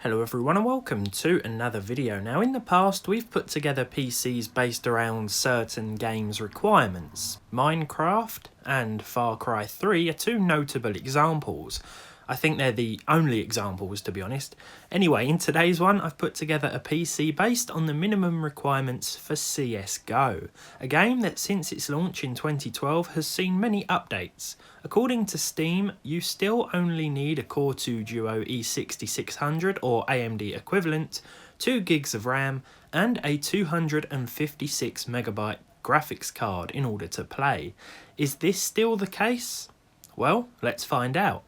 Hello everyone and welcome to another video. Now in the past we've put together PCs based around certain games requirements. Minecraft and Far Cry 3 are two notable examples. I think they're the only examples, to be honest. Anyway, in today's one I've put together a PC based on the minimum requirements for CSGO, a game that since its launch in 2012 has seen many updates. According to Steam, you still only need a Core 2 Duo E6600 or AMD equivalent, 2 gigs of RAM and a 256MB graphics card in order to play. Is this still the case? Well, let's find out.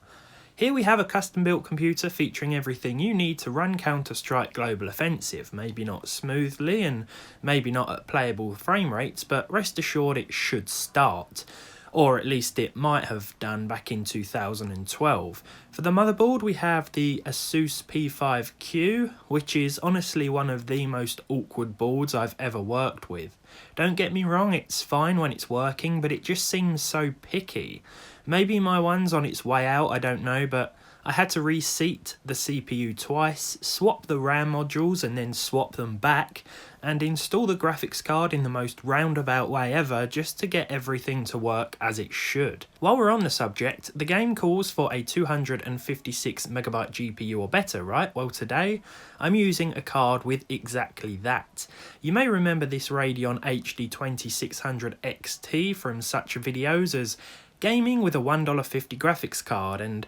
Here we have a custom-built computer featuring everything you need to run Counter-Strike Global Offensive. Maybe not smoothly and maybe not at playable frame rates, but rest assured it should start. Or at least it might have done back in 2012. For the motherboard we have the ASUS P5Q, which is honestly one of the most awkward boards I've ever worked with. Don't get me wrong, it's fine when it's working, but it just seems so picky. Maybe my one's on its way out, I don't know, but I had to reseat the CPU twice, swap the RAM modules and then swap them back, and install the graphics card in the most roundabout way ever just to get everything to work as it should. While we're on the subject, the game calls for a 256MB GPU or better, right? Well, today I'm using a card with exactly that. You may remember this Radeon HD 2600 XT from such videos as gaming with a $1.50 graphics card, and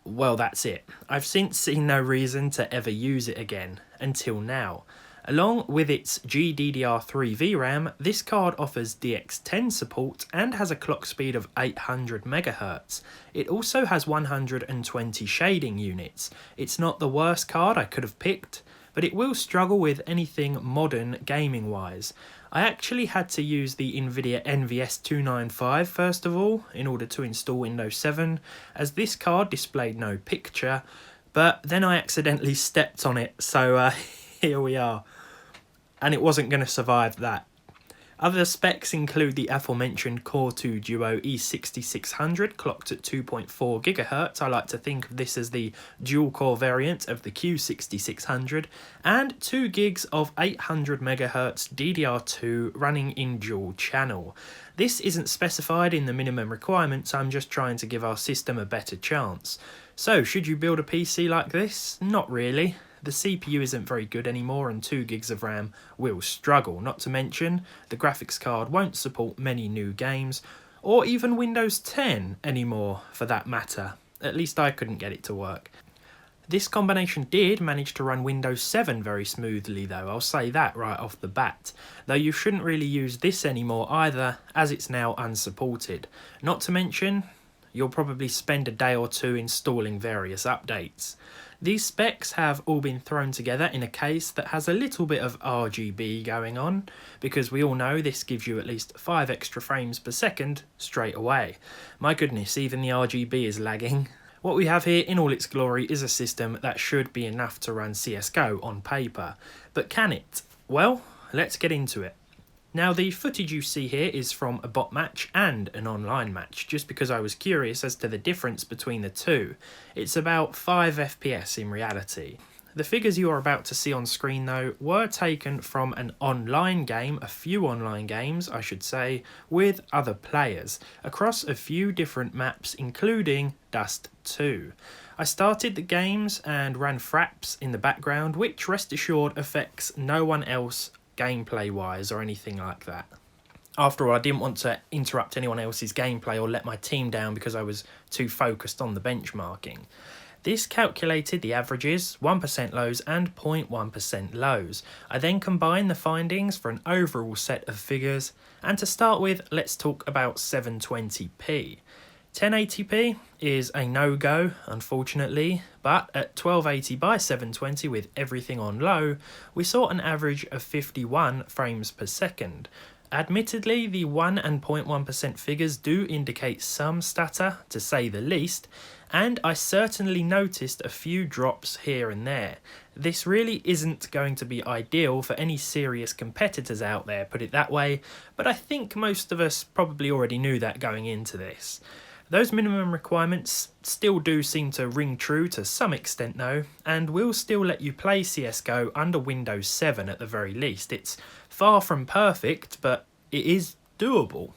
well, that's it. I've since seen no reason to ever use it again, until now. Along with its GDDR3 VRAM, this card offers DX10 support and has a clock speed of 800MHz. It also has 120 shading units. It's not the worst card I could have picked, but it will struggle with anything modern gaming wise. I actually had to use the NVIDIA NVS 295 first of all in order to install Windows 7, as this card displayed no picture, but then I accidentally stepped on it, so here we are. And it wasn't going to survive that. Other specs include the aforementioned Core 2 Duo E6600 clocked at 2.4 GHz. I like to think of this as the dual core variant of the Q6600, and 2 gigs of 800MHz DDR2 running in dual channel. This isn't specified in the minimum requirements, I'm just trying to give our system a better chance. So should you build a PC like this? Not really. The CPU isn't very good anymore and 2 gigs of RAM will struggle, not to mention the graphics card won't support many new games, or even Windows 10 anymore for that matter. At least I couldn't get it to work. This combination did manage to run Windows 7 very smoothly though, I'll say that right off the bat. Though you shouldn't really use this anymore either, as it's now unsupported. Not to mention, you'll probably spend a day or two installing various updates. These specs have all been thrown together in a case that has a little bit of RGB going on, because we all know this gives you at least 5 extra frames per second straight away. My goodness, even the RGB is lagging. What we have here in all its glory is a system that should be enough to run CSGO on paper. But can it? Well, let's get into it. Now the footage you see here is from a bot match and an online match, just because I was curious as to the difference between the two. It's about 5 FPS in reality. The figures you are about to see on screen though were taken from an online game, a few online games I should say, with other players, across a few different maps including Dust 2. I started the games and ran fraps in the background, which rest assured affects no one else gameplay wise or anything like that. After all, I didn't want to interrupt anyone else's gameplay or let my team down because I was too focused on the benchmarking. This calculated the averages, 1% lows and 0.1% lows. I then combined the findings for an overall set of figures, and to start with, let's talk about 720p. 1080p is a no-go, unfortunately, but at 1280 by 720 with everything on low, we saw an average of 51 frames per second. Admittedly, the 1 and 0.1% figures do indicate some stutter, to say the least, and I certainly noticed a few drops here and there. This really isn't going to be ideal for any serious competitors out there, put it that way, but I think most of us probably already knew that going into this. Those minimum requirements still do seem to ring true to some extent though, and will still let you play CSGO under Windows 7 at the very least. It's far from perfect, but it is doable.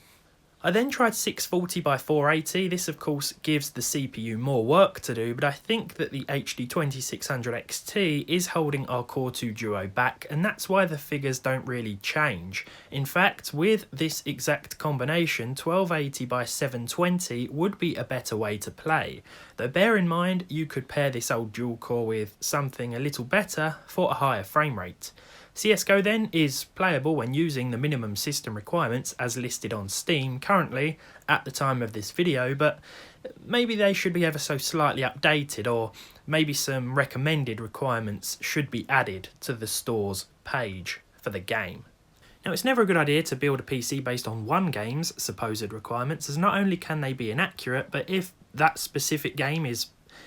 I then tried 640 by 480. This of course gives the CPU more work to do, but I think that the HD 2600 XT is holding our Core 2 Duo back, and that's why the figures don't really change. In fact, with this exact combination, 1280 by 720 would be a better way to play. Though bear in mind, you could pair this old dual core with something a little better for a higher frame rate. CSGO then is playable when using the minimum system requirements as listed on Steam currently at the time of this video, but maybe they should be ever so slightly updated, or maybe some recommended requirements should be added to the store's page for the game. Now, it's never a good idea to build a PC based on one game's supposed requirements, as not only can they be inaccurate, but if that specific game is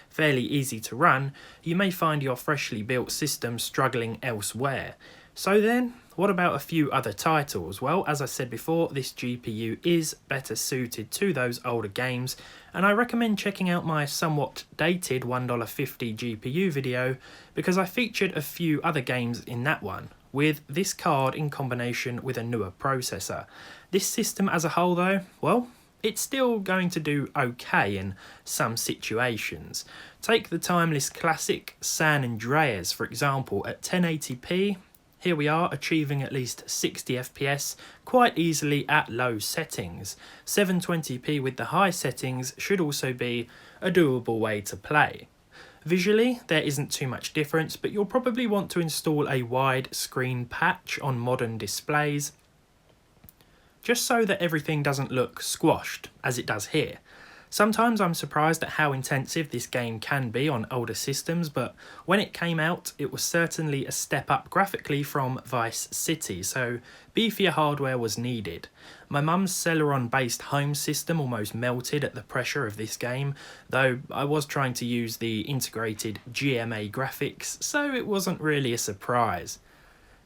fairly easy to run, you may find your freshly built system struggling elsewhere. So then, what about a few other titles? Well, as I said before, this GPU is better suited to those older games, and I recommend checking out my somewhat dated $1.50 GPU video, because I featured a few other games in that one, with this card in combination with a newer processor. This system as a whole though, well, it's still going to do okay in some situations. Take the timeless classic San Andreas for example. At 1080p, here we are achieving at least 60 FPS quite easily at low settings. 720p with the high settings should also be a doable way to play. Visually, there isn't too much difference, but you'll probably want to install a wide screen patch on modern displays, just so that everything doesn't look squashed, as it does here. Sometimes I'm surprised at how intensive this game can be on older systems, but when it came out, it was certainly a step up graphically from Vice City, so beefier hardware was needed. My mum's Celeron-based home system almost melted at the pressure of this game, though I was trying to use the integrated GMA graphics, so it wasn't really a surprise.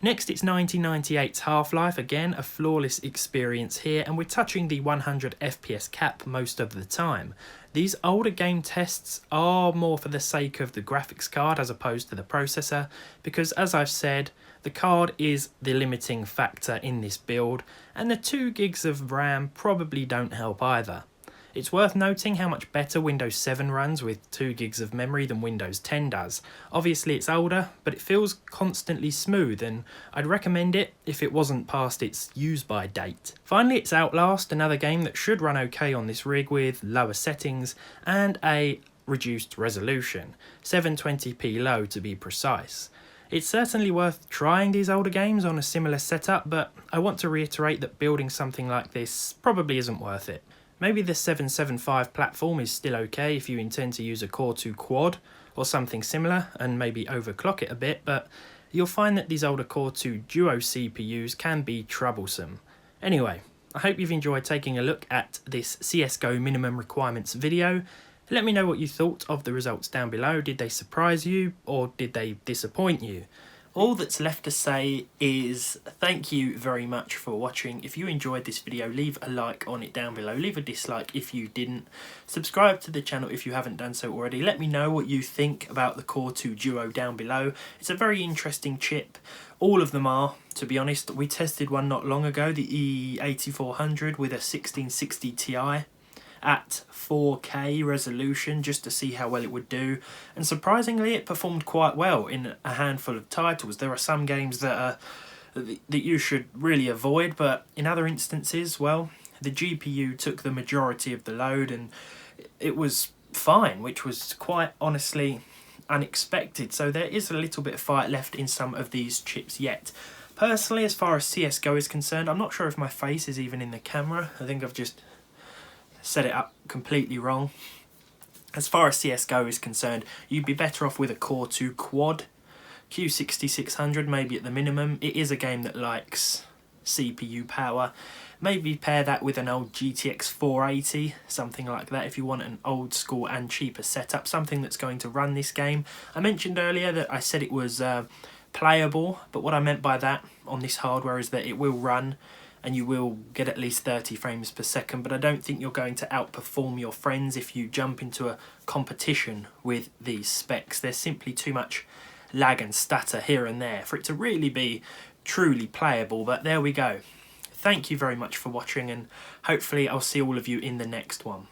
Next, it's 1998's Half-Life, again a flawless experience here, and we're touching the 100 FPS cap most of the time. These older game tests are more for the sake of the graphics card as opposed to the processor, because as I've said, the card is the limiting factor in this build, and the 2 gigs of RAM probably don't help either. It's worth noting how much better Windows 7 runs with 2 gigs of memory than Windows 10 does. Obviously it's older, but it feels constantly smooth, and I'd recommend it if it wasn't past its use-by date. Finally, it's Outlast, another game that should run okay on this rig with lower settings and a reduced resolution, 720p low to be precise. It's certainly worth trying these older games on a similar setup, but I want to reiterate that building something like this probably isn't worth it. Maybe the 775 platform is still okay if you intend to use a Core 2 Quad or something similar and maybe overclock it a bit, but you'll find that these older Core 2 Duo CPUs can be troublesome. Anyway, I hope you've enjoyed taking a look at this CSGO minimum requirements video. Let me know what you thought of the results down below. Did they surprise you or did they disappoint you? All that's left to say is thank you very much for watching. If you enjoyed this video, leave a like on it down below. Leave a dislike if you didn't. Subscribe to the channel if you haven't done so already. Let me know what you think about the Core 2 Duo down below. It's a very interesting chip. All of them are, to be honest. We tested one not long ago, the E8400 with a 1660 Ti. At 4K resolution just to see how well it would do, and surprisingly it performed quite well in a handful of titles. There are some games that you should really avoid, but in other instances, well, the GPU took the majority of the load and it was fine, which was quite honestly unexpected. So there is a little bit of fight left in some of these chips yet. Personally, as far as CSGO is concerned, I'm not sure if my face is even in the camera. I think I've just set it up completely wrong. As far as CSGO is concerned, you'd be better off with a Core 2 Quad, Q6600 maybe at the minimum. It is a game that likes CPU power. Maybe pair that with an old GTX 480, something like that if you want an old school and cheaper setup, something that's going to run this game. I mentioned earlier that I said it was playable, but what I meant by that on this hardware is that it will run and you will get at least 30 frames per second, but I don't think you're going to outperform your friends if you jump into a competition with these specs. There's simply too much lag and stutter here and there for it to really be truly playable, but there we go. Thank you very much for watching, and hopefully I'll see all of you in the next one.